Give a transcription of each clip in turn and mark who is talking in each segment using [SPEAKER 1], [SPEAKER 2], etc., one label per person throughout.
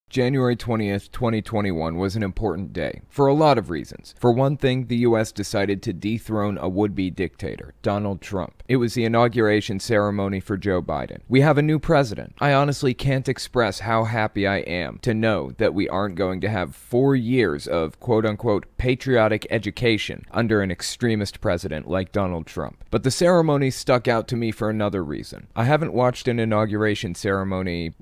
[SPEAKER 1] January 20th, 2021 was an important day, for a lot of reasons. For one thing, the US decided to dethrone a would-be dictator, Donald Trump. It was the inauguration ceremony for Joe Biden. We have a new president. I honestly can't express how happy I am to know that we aren't going to have 4 years of quote-unquote patriotic education under an extremist president like Donald Trump. But the ceremony stuck out to me for another reason. I haven't watched an inauguration ceremony,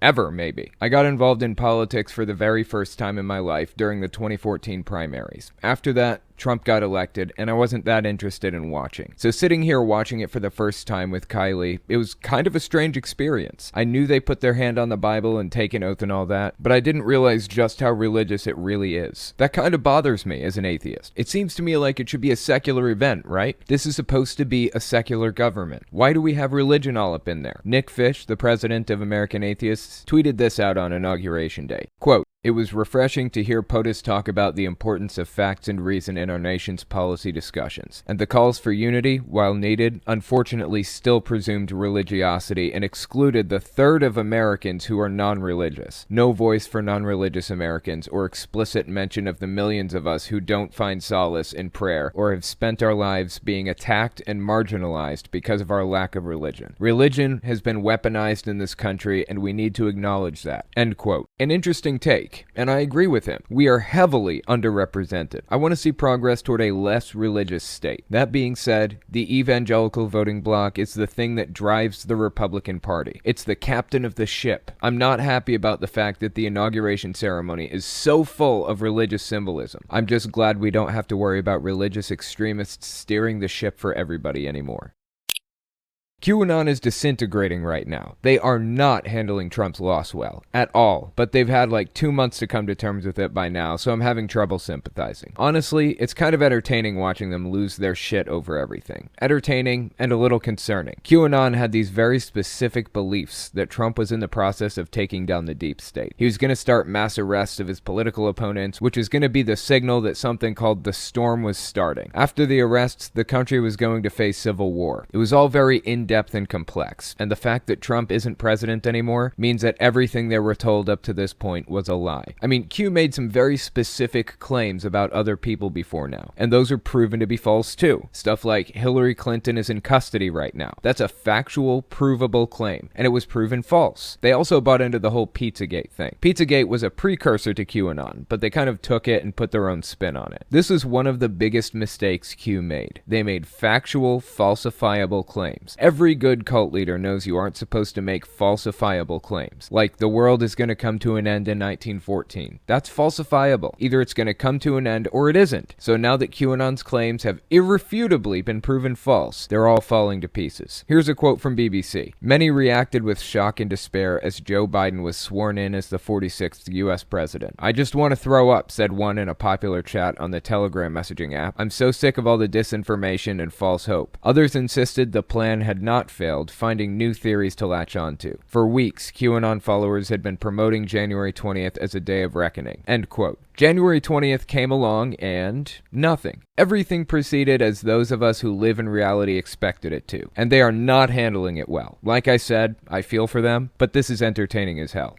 [SPEAKER 1] ever, maybe. I got involved in politics for the very first time in my life during the 2014 primaries. After that, Trump got elected, and I wasn't that interested in watching. So sitting here watching it for the first time with Kylie, it was kind of a strange experience. I knew they put their hand on the Bible and take an oath and all that, but I didn't realize just how religious it really is. That kind of bothers me as an atheist. It seems to me like it should be a secular event, right? This is supposed to be a secular government. Why do we have religion all up in there? Nick Fish, the president of American Atheists, tweeted this out on Inauguration Day. Quote, "It was refreshing to hear POTUS talk about the importance of facts and reason in our nation's policy discussions, and the calls for unity, while needed, unfortunately still presumed religiosity and excluded the third of Americans who are non-religious. No voice for non-religious Americans or explicit mention of the millions of us who don't find solace in prayer or have spent our lives being attacked and marginalized because of our lack of religion. Religion has been weaponized in this country, and we need to acknowledge that." End quote. An interesting take. And I agree with him. We are heavily underrepresented. I want to see progress toward a less religious state. That being said, the evangelical voting bloc is the thing that drives the Republican Party. It's the captain of the ship. I'm not happy about the fact that the inauguration ceremony is so full of religious symbolism. I'm just glad we don't have to worry about religious extremists steering the ship for everybody anymore. Qanon is disintegrating right now. They are not handling Trump's loss well, at all, but they've had like 2 months to come to terms with it by now, so I'm having trouble sympathizing. Honestly, it's kind of entertaining watching them lose their shit over everything. Entertaining and a little concerning. Qanon had these very specific beliefs that Trump was in the process of taking down the deep state. He was going to start mass arrests of his political opponents, which is going to be the signal that something called the storm was starting. After the arrests, the country was going to face civil war. It was all very in-depth and complex, and the fact that Trump isn't president anymore means that everything they were told up to this point was a lie. I mean, Q made some very specific claims about other people before now, and those are proven to be false too. Stuff like Hillary Clinton is in custody right now. That's a factual, provable claim, and it was proven false. They also bought into the whole Pizzagate thing. Pizzagate was a precursor to QAnon, but they kind of took it and put their own spin on it. This is one of the biggest mistakes Q made. They made factual, falsifiable claims. Every good cult leader knows you aren't supposed to make falsifiable claims. Like, the world is going to come to an end in 1914. That's falsifiable. Either it's going to come to an end or it isn't. So now that QAnon's claims have irrefutably been proven false, they're all falling to pieces. Here's a quote from BBC. "Many reacted with shock and despair as Joe Biden was sworn in as the 46th U.S. president. I just want to throw up," said one in a popular chat on the Telegram messaging app. "I'm so sick of all the disinformation and false hope." Others insisted the plan had not failed, finding new theories to latch onto. For weeks, QAnon followers had been promoting January 20th as a day of reckoning. End quote. January 20th came along and nothing. Everything proceeded as those of us who live in reality expected it to, and they are not handling it well. Like I said, I feel for them, but this is entertaining as hell.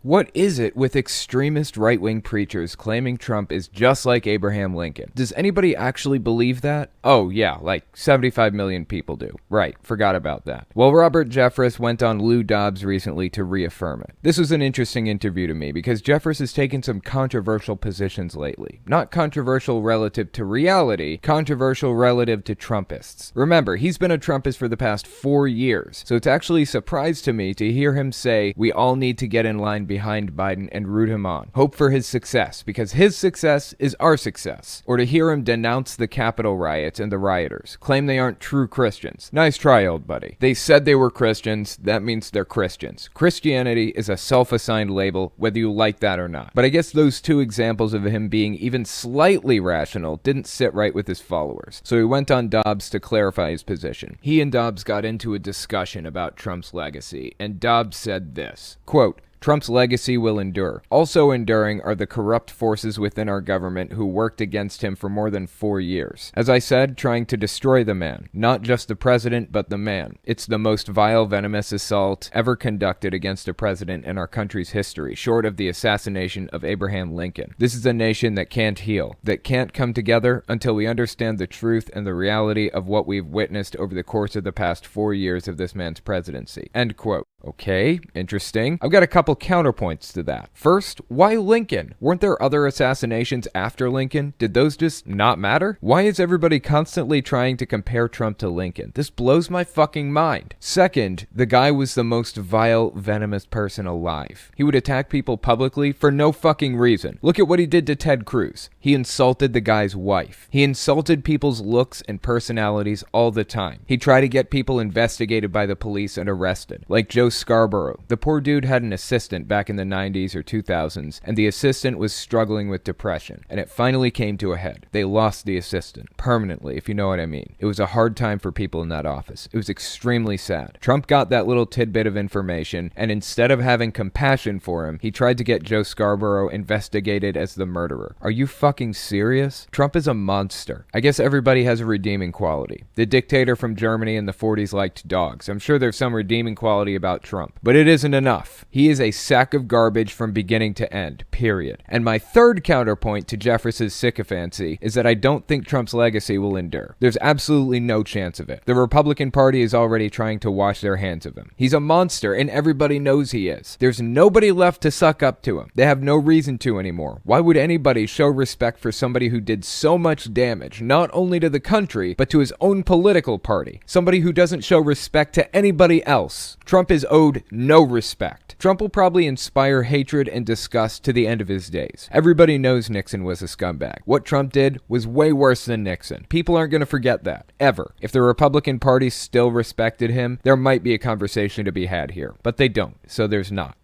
[SPEAKER 1] What is it with extremist right-wing preachers claiming Trump is just like Abraham Lincoln? Does anybody actually believe that? Oh yeah, like 75 million people do. Right, forgot about that. Well, Robert Jeffress went on Lou Dobbs recently to reaffirm it. This was an interesting interview to me because Jeffress has taken some controversial positions lately. Not controversial relative to reality, controversial relative to Trumpists. Remember, he's been a Trumpist for the past 4 years, so it's actually a surprise to me to hear him say we all need to get in line behind Biden and root him on. Hope for his success, because his success is our success. Or to hear him denounce the Capitol riots and the rioters, claim they aren't true Christians. Nice try, old buddy. They said they were Christians, that means they're Christians. Christianity is a self-assigned label, whether you like that or not. But I guess those two examples of him being even slightly rational didn't sit right with his followers. So he went on Dobbs to clarify his position. He and Dobbs got into a discussion about Trump's legacy, and Dobbs said this, quote, Trump's legacy will endure. Also enduring are the corrupt forces within our government who worked against him for more than 4 years. As I said, trying to destroy the man. Not just the president, but the man. It's the most vile, venomous assault ever conducted against a president in our country's history, short of the assassination of Abraham Lincoln. This is a nation that can't heal, that can't come together until we understand the truth and the reality of what we've witnessed over the course of the past 4 years of this man's presidency. End quote. Okay, interesting. I've got a couple counterpoints to that. First, why Lincoln? Weren't there other assassinations after Lincoln? Did those just not matter? Why is everybody constantly trying to compare Trump to Lincoln? This blows my fucking mind. Second, the guy was the most vile, venomous person alive. He would attack people publicly for no fucking reason. Look at what he did to Ted Cruz. He insulted the guy's wife. He insulted people's looks and personalities all the time. He tried to get people investigated by the police and arrested, like Joe Scarborough. The poor dude had an assistant back in the 90s or 2000s, and the assistant was struggling with depression, and it finally came to a head. They lost the assistant, permanently, if you know what I mean. It was a hard time for people in that office. It was extremely sad. Trump got that little tidbit of information, and instead of having compassion for him, he tried to get Joe Scarborough investigated as the murderer. Are you fucking serious? Trump is a monster. I guess everybody has a redeeming quality. The dictator from Germany in the 40s liked dogs. I'm sure there's some redeeming quality about Trump, but it isn't enough. He is a sack of garbage from beginning to end, period. And my third counterpoint to Jeffress's sycophancy is that I don't think Trump's legacy will endure. There's absolutely no chance of it. The Republican Party is already trying to wash their hands of him. He's a monster, and everybody knows he is. There's nobody left to suck up to him. They have no reason to anymore. Why would anybody show respect for somebody who did so much damage, not only to the country, but to his own political party? Somebody who doesn't show respect to anybody else. Trump is owed no respect. Trump will probably inspire hatred and disgust to the end of his days. Everybody knows Nixon was a scumbag. What Trump did was way worse than Nixon. People aren't going to forget that, ever. If the Republican Party still respected him, there might be a conversation to be had here. But they don't, so there's not.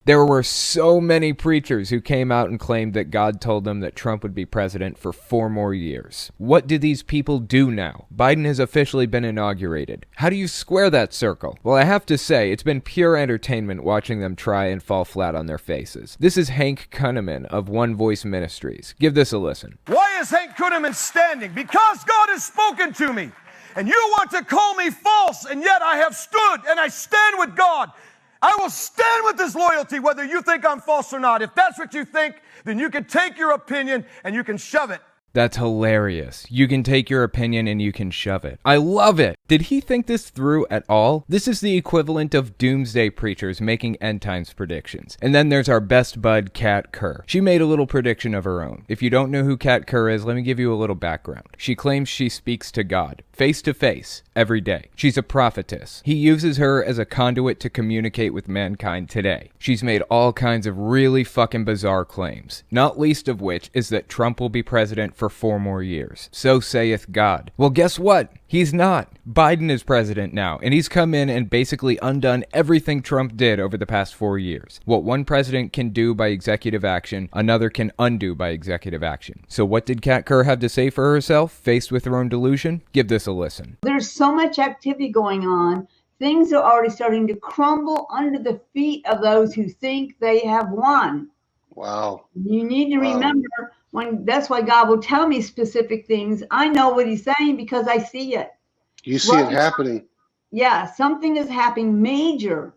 [SPEAKER 1] There were so many preachers who came out and claimed that God told them that Trump would be president for 4 more years. What do these people do now? Biden has officially been inaugurated. How do you square that circle? Well, I have to say, it's been pure entertainment watching them try and fall flat on their faces. This is Hank Kunneman of One Voice Ministries. Give this a listen.
[SPEAKER 2] Why is Hank Kunneman standing? Because God has spoken to me. And you want to call me false, and yet I have stood and I stand with God. I will stand with this loyalty, whether you think I'm false or not. If that's what you think, then you can take your opinion and you can shove it.
[SPEAKER 1] That's hilarious. You can take your opinion and you can shove it. I love it. Did he think this through at all? This is the equivalent of doomsday preachers making end times predictions. And then there's our best bud, Kat Kerr. She made a little prediction of her own. If you don't know who Kat Kerr is, let me give you a little background. She claims she speaks to God, face to face, every day. She's a prophetess. He uses her as a conduit to communicate with mankind today. She's made all kinds of really fucking bizarre claims, not least of which is that Trump will be president for 4 more years. So saith God. Well, guess what? He's not. Biden is president now, and he's come in and basically undone everything Trump did over the past 4 years. What one president can do by executive action, another can undo by executive action. So what did Kat Kerr have to say for herself, faced with her own delusion? Give this a listen.
[SPEAKER 3] There's so much activity going on. Things are already starting to crumble under the feet of those who think they have won.
[SPEAKER 4] Wow.
[SPEAKER 3] You need to remember, that's why God will tell me specific things. I know what he's saying because I see it.
[SPEAKER 4] You see it happening.
[SPEAKER 3] Yeah, something is happening major.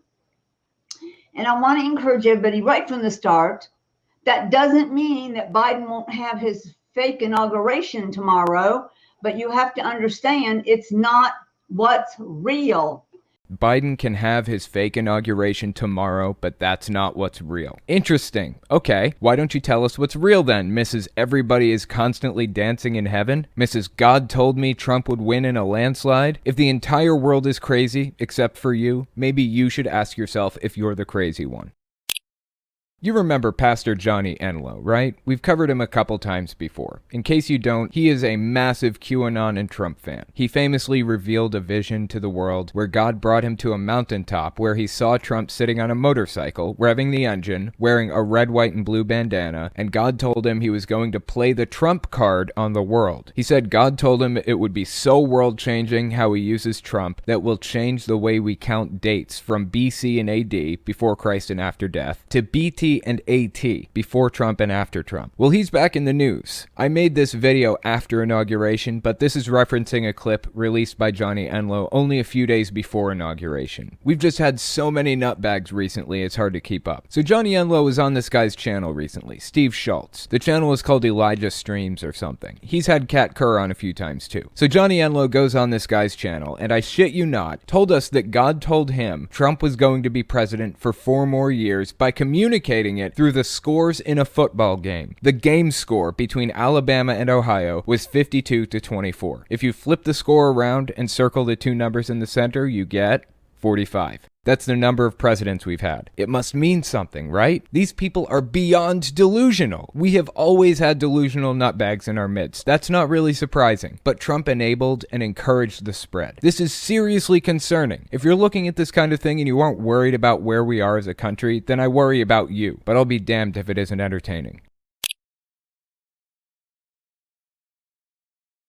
[SPEAKER 3] And I want to encourage everybody right from the start. That doesn't mean that Biden won't have his fake inauguration tomorrow, but you have to understand it's not what's real.
[SPEAKER 1] Biden can have his fake inauguration tomorrow, but that's not what's real. Interesting. Okay, why don't you tell us what's real then, Mrs. Everybody is constantly dancing in heaven? Mrs. God told me Trump would win in a landslide? If the entire world is crazy, except for you, maybe you should ask yourself if you're the crazy one. You remember Pastor Johnny Enlow, right? We've covered him a couple times before. In case you don't, he is a massive QAnon and Trump fan. He famously revealed a vision to the world where God brought him to a mountaintop where he saw Trump sitting on a motorcycle, revving the engine, wearing a red, white, and blue bandana, and God told him he was going to play the Trump card on the world. He said God told him it would be so world-changing how he uses Trump that will change the way we count dates from BC and AD, before Christ and after death, to BT and AT, before Trump and after Trump. Well, he's back in the news. I made this video after inauguration, but this is referencing a clip released by Johnny Enlow only a few days before inauguration. We've just had so many nutbags recently, it's hard to keep up. So Johnny Enlow was on this guy's channel recently, Steve Schultz. The channel is called Elijah Streams or something. He's had Kat Kerr on a few times too. So Johnny Enlow goes on this guy's channel, and I shit you not, told us that God told him Trump was going to be president for 4 more years by communicating it through the scores in a football game. The game score between Alabama and Ohio was 52-24. If you flip the score around and circle the 2 numbers in the center, you get 45. That's the number of presidents we've had. It must mean something, right? These people are beyond delusional. We have always had delusional nutbags in our midst. That's not really surprising. But Trump enabled and encouraged the spread. This is seriously concerning. If you're looking at this kind of thing and you aren't worried about where we are as a country, then I worry about you. But I'll be damned if it isn't entertaining.